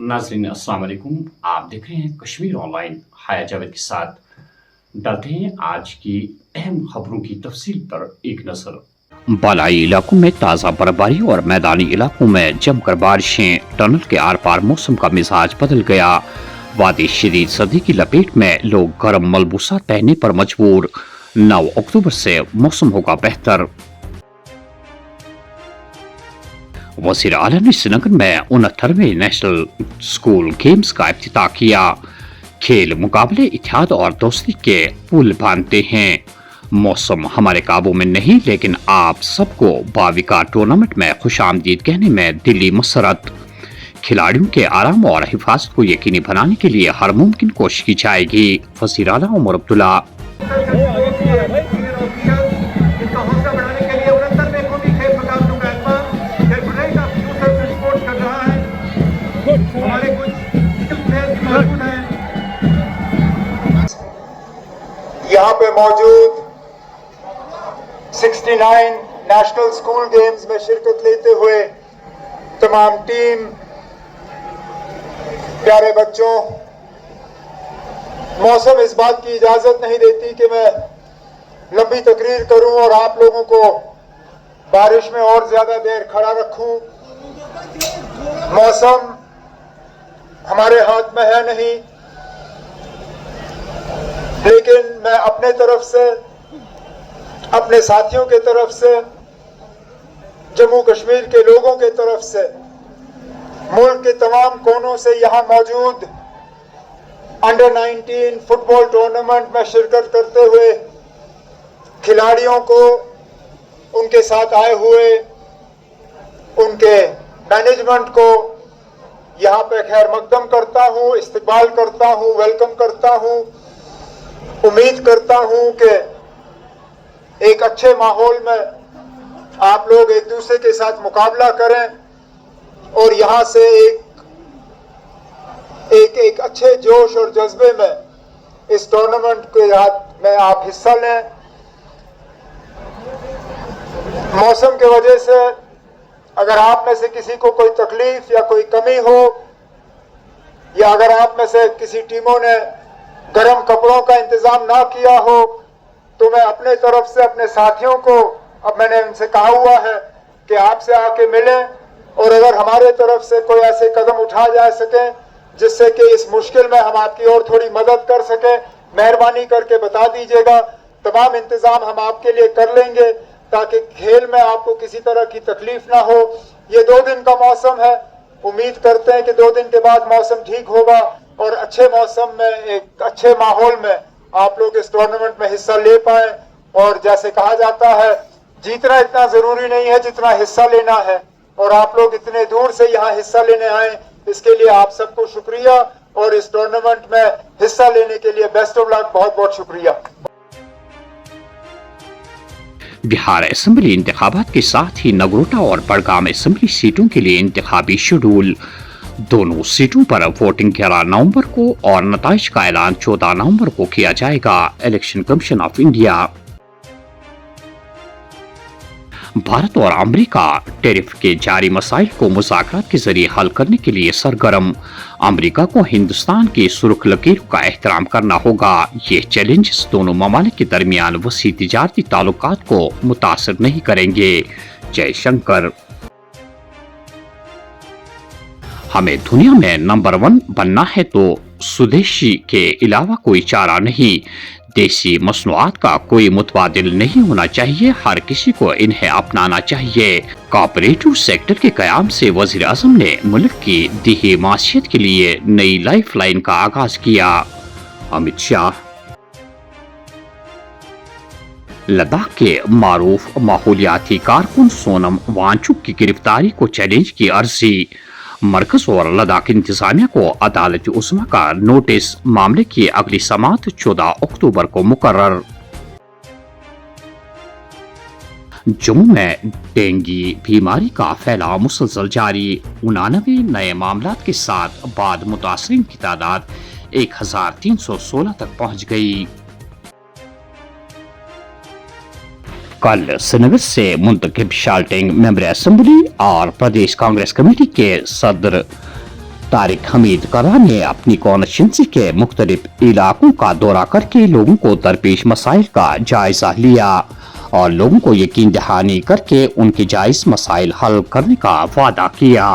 नाजरीन अस्सलाम वालेकुम। आप देख रहे हैं कश्मीर ऑनलाइन। हाया जावेद के साथ डालते हैं आज की अहम खबरों की तफसील पर एक नजर। बालाई इलाकों में ताज़ा बर्फबारी और मैदानी इलाकों में जमकर बारिशें, टनल के आर पार मौसम का मिजाज बदल गया। वादी शदीद सर्दी की लपेट में, लोग गर्म मलबूसात पहनने पर मजबूर। 9 अक्टूबर से मौसम होगा बेहतर। वज़ीर आला ने श्रीनगर में 69वें नेशनल स्कूल गेम्स का इफ्तिताह किया। खेल मुकाबले इत्तेहाद और दोस्ती के पुल बांधते हैं। मौसम हमारे काबू में नहीं, लेकिन आप सबको बाविका टूर्नामेंट में खुशामदीद कहने में दिली मसरत। खिलाड़ियों के आराम और हिफाजत को यकीनी बनाने के लिए हर मुमकिन कोशिश की जाएगी। वज़ीर आला उमर अब्दुल्ला। यहाँ पे मौजूद 69 नेशनल स्कूल गेम्स में शिरकत लेते हुए तमाम टीम, प्यारे बच्चों, मौसम इस बात की इजाजत नहीं देती कि मैं लंबी तकरीर करूं और आप लोगों को बारिश में और ज्यादा देर खड़ा रखूं। मौसम हमारे हाथ में है नहीं, लेकिन मैं अपने तरफ से, अपने साथियों के तरफ से, जम्मू कश्मीर के लोगों के तरफ से, मुल्क के तमाम कोनों से यहाँ मौजूद अंडर 19 फुटबॉल टूर्नामेंट में शिरकत करते हुए खिलाड़ियों को, उनके साथ आए हुए उनके मैनेजमेंट को यहाँ पे खैर मकदम करता हूँ, इस्तकबाल करता हूँ, वेलकम करता हूँ। उम्मीद करता हूं कि एक अच्छे माहौल में आप लोग एक दूसरे के साथ मुकाबला करें और यहां से एक अच्छे जोश और जज्बे में इस टूर्नामेंट के में आप हिस्सा लें। मौसम की वजह से अगर आप में से किसी को कोई तकलीफ या कोई कमी हो, या अगर आप में से किसी टीमों ने गर्म कपड़ों का इंतजाम ना किया हो, तो मैं अपने तरफ से अपने साथियों को, अब मैंने उनसे कहा हुआ है कि आपसे आके मिलें, और अगर हमारे तरफ से कोई ऐसे कदम उठा जा सके जिससे कि इस मुश्किल में हम आपकी और थोड़ी मदद कर सके, मेहरबानी करके बता दीजिएगा। तमाम इंतजाम हम आपके लिए कर लेंगे ताकि खेल में आपको किसी तरह की तकलीफ ना हो। ये 2 दिन का मौसम है, उम्मीद करते हैं कि 2 दिन के बाद मौसम ठीक होगा और अच्छे मौसम में, एक अच्छे माहौल में आप लोग इस टूर्नामेंट में हिस्सा ले पाए। और जैसे कहा जाता है, जीतना इतना जरूरी नहीं है जितना हिस्सा लेना है, और आप लोग इतने दूर से यहाँ हिस्सा लेने आए, इसके लिए आप सबको शुक्रिया, और इस टूर्नामेंट में हिस्सा लेने के लिए बेस्ट ऑफ लक, बहुत बहुत शुक्रिया। बिहार असेंबली इंतखाबात के साथ ही नगरोटा और बड़गाम असेंबली सीटों के लिए इंतखाबी शेड्यूल। दोनों सीटों पर वोटिंग 11 नवंबर को और नताइज का ऐलान 14 नवंबर को किया जाएगा। Election commission of India. Bharat और अमेरिका टैरिफ के जारी मसाइल को मुज़ाकरात के जरिए हल करने के लिए सरगर्म। अमेरिका को हिंदुस्तान की सुर्ख लकीरों का एहतराम करना होगा। ये चैलेंजेस दोनों ममालिक के दरमियान वसी तिजारती ताल्लुकात को मुतासर नहीं करेंगे। जयशंकर। हमें दुनिया में नंबर 1 बनना है तो स्वदेशी के अलावा कोई चारा नहीं। देसी मसनूआत का कोई मुतबादिल नहीं होना चाहिए, हर किसी को इन्हें अपनाना चाहिए। कॉपरेटिव सेक्टर के कयाम से वज़ीर आज़म ने मुल्क की देही माशियत के लिए नई लाइफ लाइन का आगाज किया। अमित शाह। लद्दाख के मारूफ माहौलियाती कारकुन सोनम वांगचुक की गिरफ्तारी को चैलेंज की अर्जी। मरकज और लद्दाख इंतजामिया को अदालत उस्मा का नोटिस। मामले की अगली समाअत 14 अक्टूबर को मुकर्रर। जम्मू में डेंगू बीमारी का फैलाव मुसलसल जारी। 89 नए मामलात के साथ बाद मुतासरीन की तादाद 1316 तक पहुंच गई। कल श्रीनगर से मुंतखब शाल्टिंग मेंबर असेंबली और प्रदेश कांग्रेस कमेटी के सदर तारिक हमीद करा ने अपनी कॉन्स्टिट्यूंसी के मुख्तलिफ इलाकों का दौरा करके लोगों को दरपेश मसाइल का जायजा लिया और लोगों को यकीन दहानी करके उनके जायज मसाइल हल करने का वादा किया।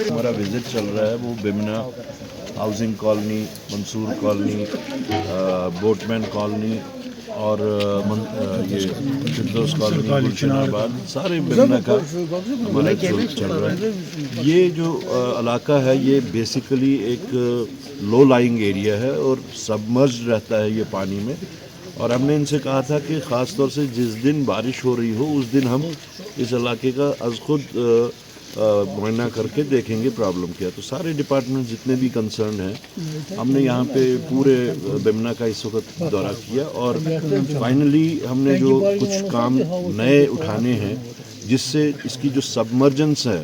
हमारा विजिट चल रहा है वो Bemina housing colony, Mansoor colony, boatman colony और ये फिरदौस कॉलोनी, गुलशनाबाद, सारे बिमना का हमारा चल रहा है। ये जो इलाका है ये बेसिकली एक लो लाइंग एरिया है और सबमर्ज रहता है ये पानी में, और हमने इनसे कहा था कि ख़ास तौर से जिस दिन बारिश हो रही हो उस दिन हम इस इलाके का अज खुद मुआयना करके देखेंगे प्रॉब्लम क्या। तो सारे डिपार्टमेंट जितने भी कंसर्न हैं हमने यहाँ पे पूरे बिमना का इस वक्त दौरा किया और फाइनली हमने जो कुछ काम नए उठाने हैं जिससे इसकी जो सबमर्जेंस है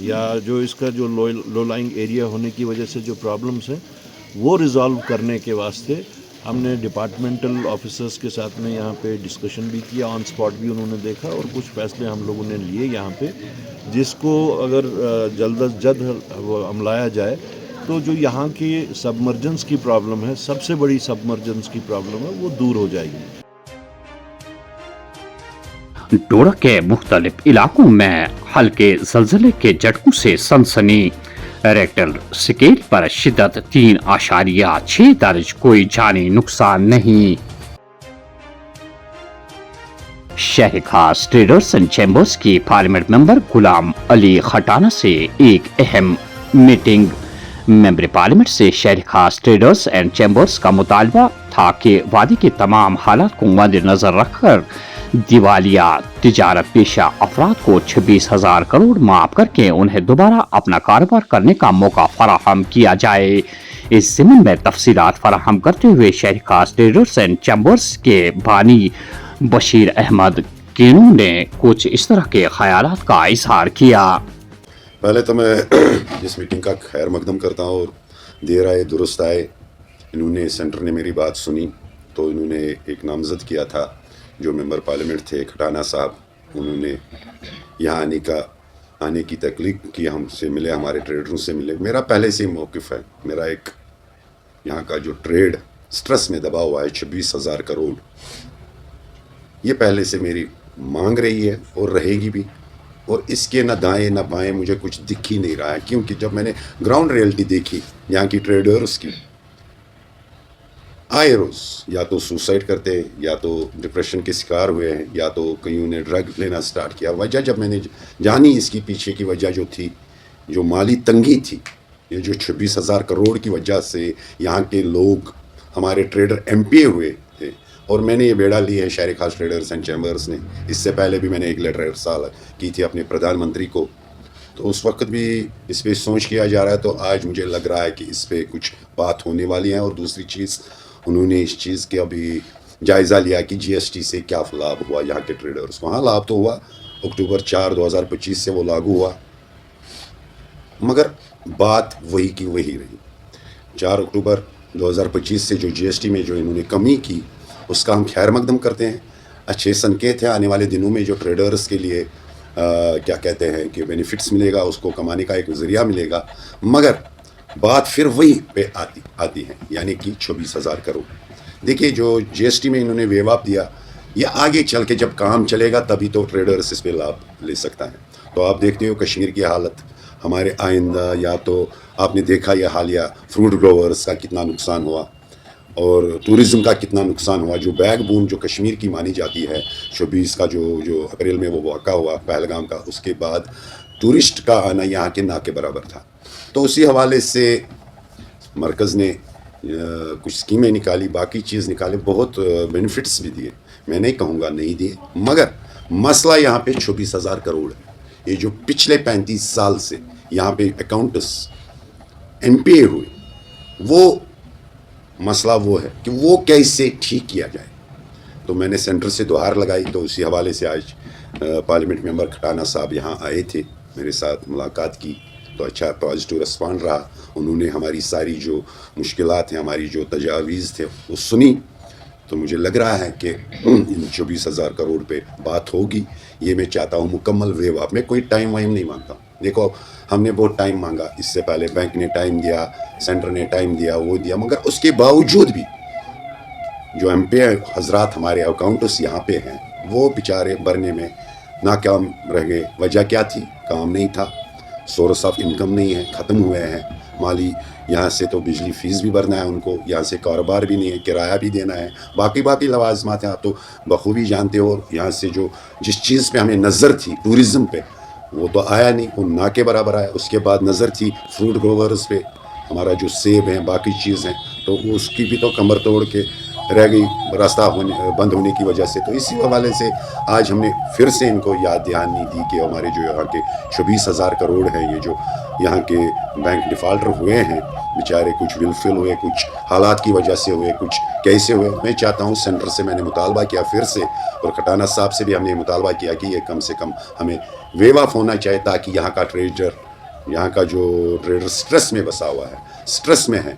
या जो इसका जो लो लाइंग एरिया होने की वजह से जो प्रॉब्लम्स हैं वो रिज़ॉल्व करने के वास्ते हमने डिपार्टमेंटल ऑफिसर्स के साथ में यहाँ पे डिस्कशन भी किया, ऑन स्पॉट भी उन्होंने देखा और कुछ फैसले हम लोगों ने लिए यहाँ पे, जिसको अगर जल्द अज जल्द अमलाया जाए तो जो यहाँ की सबमर्जेंस की प्रॉब्लम है, सबसे बड़ी सबमर्जेंस की प्रॉब्लम है, वो दूर हो जाएगी। डोडा के मुख्तलिफ इलाकों में हल्के ज़लज़ले के झटकों से सनसनी। रेक्टर स्केल पर शिद्दत 3.6 दर्ज, कोई जानी नुकसान नहीं। शहर खास ट्रेडर्स एंड चैम्बर्स की पार्लियामेंट मेंबर गुलाम अली खटाना से एक अहम मीटिंग। मेंबर पार्लियामेंट से शहर खास ट्रेडर्स एंड चैम्बर्स का मुतालबा था कि वादी के तमाम हालात को मद्देनजर रखकर दिवालिया तिजारत पेशा अफराद को 26,000 करोड़ माफ करके उन्हें दोबारा अपना कारोबार करने का मौका फराहम किया जाए। इस ज़मीन में तफसीलात फराहम करते हुए शहर खास ट्रेडर्स एंड चैम्बर्स के बानी बशीर अहमद केनू ने कुछ इस तरह के ख्यालात का इजहार किया। पहले तो मैं इस मीटिंग का खैर मकदम करता हूँ और देर आए दुरुस्त आए। इन्होंने सेंटर ने मेरी बात सुनी तो इन्होंने एक नामजद किया था जो मेंबर पार्लियामेंट थे खटाना साहब, उन्होंने यहाँ आने की तकलीफ की, हमसे मिले, हमारे ट्रेडरों से मिले। मेरा पहले से ही मौक़िफ़ है, मेरा एक यहाँ का जो ट्रेड स्ट्रेस में दबा हुआ है 26,000 करोड़, ये पहले से मेरी मांग रही है और रहेगी भी। और इसके न दाएं न बाएं मुझे कुछ दिख ही नहीं रहा है, क्योंकि जब मैंने ग्राउंड रियलिटी देखी यहाँ की ट्रेडर्स की, आए रोज़ या तो सुसाइड करते हैं या तो डिप्रेशन के शिकार हुए हैं या तो कईयों ने ड्रग लेना स्टार्ट किया। वजह जब मैंने जानी इसकी पीछे की वजह जो थी, जो माली तंगी थी, ये जो 26,000 करोड़ की वजह से यहाँ के लोग हमारे ट्रेडर एमपीए हुए थे। और मैंने ये बेड़ा ली है शहर खास ट्रेडर्स एंड चैम्बर्स ने। इससे पहले भी मैंने एक लेटर इरसाल की थी अपने प्रधानमंत्री को, तो उस वक्त भी इस पर सोच किया जा रहा है। तो आज मुझे लग रहा है कि इस पर कुछ बात होने वाली है। और दूसरी चीज़, उन्होंने इस चीज़ के अभी जायज़ा लिया कि जीएसटी से क्या लाभ हुआ यहाँ के ट्रेडर्स को। हाँ, लाभ तो हुआ, अक्टूबर 4, 2025 से वो लागू हुआ, मगर बात वही की वही रही। 4 अक्टूबर 2025 से जो जीएसटी में जो इन्होंने कमी की, उसका हम खैर मकदम करते हैं। अच्छे संकेत है, आने वाले दिनों में जो ट्रेडर्स के लिए क्या कहते हैं कि बेनिफिट्स मिलेगा, उसको कमाने का एक ज़रिया मिलेगा। मगर बात फिर वही पे आती है, यानी कि 26,000 करोड़। देखिए, जो जीएसटी में इन्होंने वेव ऑफ दिया, ये आगे चल के जब काम चलेगा तभी तो ट्रेडर्स इस पे लाभ ले सकता है। तो आप देखते हो कश्मीर की हालत, हमारे आइंदा, या तो आपने देखा ये हालिया फ्रूट ग्रोवर्स का कितना नुकसान हुआ और टूरिज़्म का कितना नुकसान हुआ। जो बैकबोन जो कश्मीर की मानी जाती है, 24 का जो अप्रैल में वो वाक़ा हुआ पहलगाम का, उसके बाद टूरिस्ट का आना यहाँ के ना के बराबर था। तो उसी हवाले से मरकज़ ने कुछ स्कीमें निकाली, बाकी चीज़ निकाले, बहुत बेनिफिट्स भी दिए, मैं नहीं कहूँगा नहीं दिए। मगर मसला यहाँ पे 26,000 करोड़ है। ये जो पिछले 35 साल से यहाँ पे अकाउंट्स एमपीए हुए, वो मसला वो है कि वो कैसे ठीक किया जाए। تو میں نے سینٹر سے دوہار لگائی. تو اسی حوالے سے آج پارلیمنٹ ممبر کھٹانہ صاحب یہاں آئے تھے, میرے ساتھ ملاقات کی, تو اچھا پازیٹیو رسپانڈ رہا. انہوں نے ہماری ساری جو مشکلات ہیں, ہماری جو تجاویز تھے وہ سنی. تو مجھے لگ رہا ہے کہ ان 24,000 کروڑ پہ بات ہوگی. یہ میں چاہتا ہوں مکمل ویو آپ میں کوئی ٹائم وائم نہیں مانگتا. دیکھو ہم نے بہت ٹائم مانگا, اس سے پہلے بینک نے ٹائم دیا, سینٹر نے ٹائم دیا, وہ دیا, مگر اس کے باوجود بھی جو ایم پی حضرات ہمارے اکاؤنٹس یہاں پہ ہیں وہ بیچارے بھرنے میں ناکام رہ گئے. وجہ کیا تھی؟ کام نہیں تھا, سورس آف انکم نہیں ہے, ختم ہوئے ہیں. مالی یہاں سے تو بجلی فیس بھی بھرنا ہے ان کو, یہاں سے کاروبار بھی نہیں ہے, کرایہ بھی دینا ہے, باقی لوازمات ہیں. آپ تو بخوبی جانتے ہو, یہاں سے جو جس چیز پہ ہمیں نظر تھی ٹورزم پہ, وہ تو آیا نہیں, وہ نہ کے برابر آیا. اس کے بعد نظر تھی فروٹ گروورز پہ, ہمارا جو سیب ہیں باقی چیز ہیں, تو اس کی بھی تو کمر توڑ کے رہ گئی راستہ بند ہونے کی وجہ سے. تو اسی حوالے سے آج ہم نے پھر سے ان کو یاد دہانی دی کہ ہمارے جو یہاں کے 24,000 کروڑ ہیں, یہ جو یہاں کے بینک ڈیفالٹر ہوئے ہیں بیچارے, کچھ ولفل ہوئے, کچھ حالات کی وجہ سے ہوئے, کچھ کیسے ہوئے. میں چاہتا ہوں سینٹر سے میں نے مطالبہ کیا پھر سے, اور کھٹانہ صاحب سے بھی ہم نے مطالبہ کیا کہ یہ کم سے کم ہمیں ویو آف ہونا چاہیے, تاکہ یہاں کا جو ٹریڈر سٹریس میں بسا ہوا ہے, سٹریس میں ہے,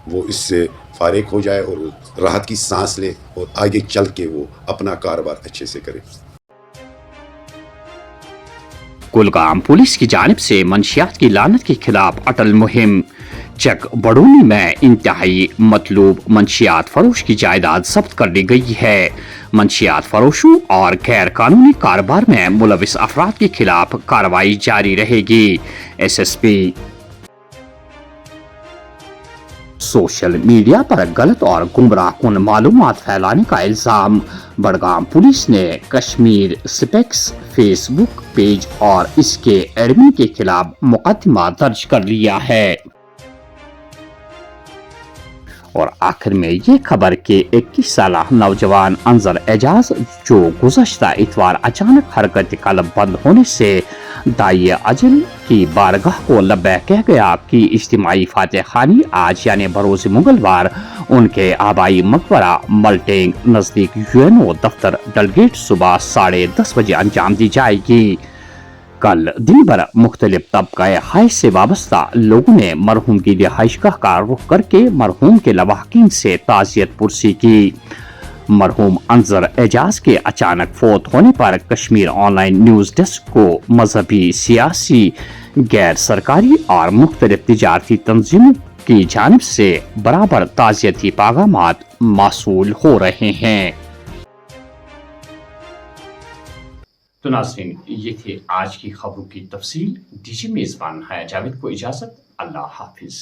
وہ اس سے فارغ ہو جائے اور راحت کی سانس لے, اور آگے چل کے وہ اپنا کاروبار اچھے سے کرے. کلگام پولیس کی جانب سے منشیات کی لعنت کے خلاف اٹل مہم. چک بڑونی میں انتہائی مطلوب منشیات فروش کی جائیداد ضبط کر لی گئی ہے. منشیات فروشوں اور غیر قانونی کاروبار میں ملوث افراد کے خلاف کارروائی جاری رہے گی. S S P. Social media پر غلط اور گمراہ کن معلومات پھیلانے کا الزام. بڑگام پولیس نے کشمیر سپیکس فیس بک پیج اور اس کے ایڈمن کے خلاف مقدمہ درج کر لیا ہے. اور آخر میں یہ خبر کہ 21 سالہ نوجوان انظر اعجاز, جو گزشتہ اتوار اچانک حرکت قلب بند ہونے سے دائی اجل کی بارگاہ کو لبیک کہہ گیا, کی اجتماعی فاتح خوانی آج یعنی بروز منگلوار ان کے آبائی مقبرہ ملٹینگ نزدیک UNO دفتر ڈلگیٹ صبح 10:30 بجے انجام دی جائے گی. کل دن بھر مختلف طبقہ حیث سے وابستہ لوگوں نے مرحوم کی رہائش گاہ کا رخ کر کے مرحوم کے لواحقین سے تعزیت پرسی کی. مرحوم انظر اعجاز کے اچانک فوت ہونے پر Kashmir online news desk کو مذہبی, سیاسی, غیر سرکاری اور مختلف تجارتی تنظیموں کی جانب سے برابر تعزیتی پیغامات موصول ہو رہے ہیں. تو ناظرین, یہ تھے آج کی خبروں کی تفصیل. دیجیے میزبان حیا جاوید کو اجازت. اللہ حافظ.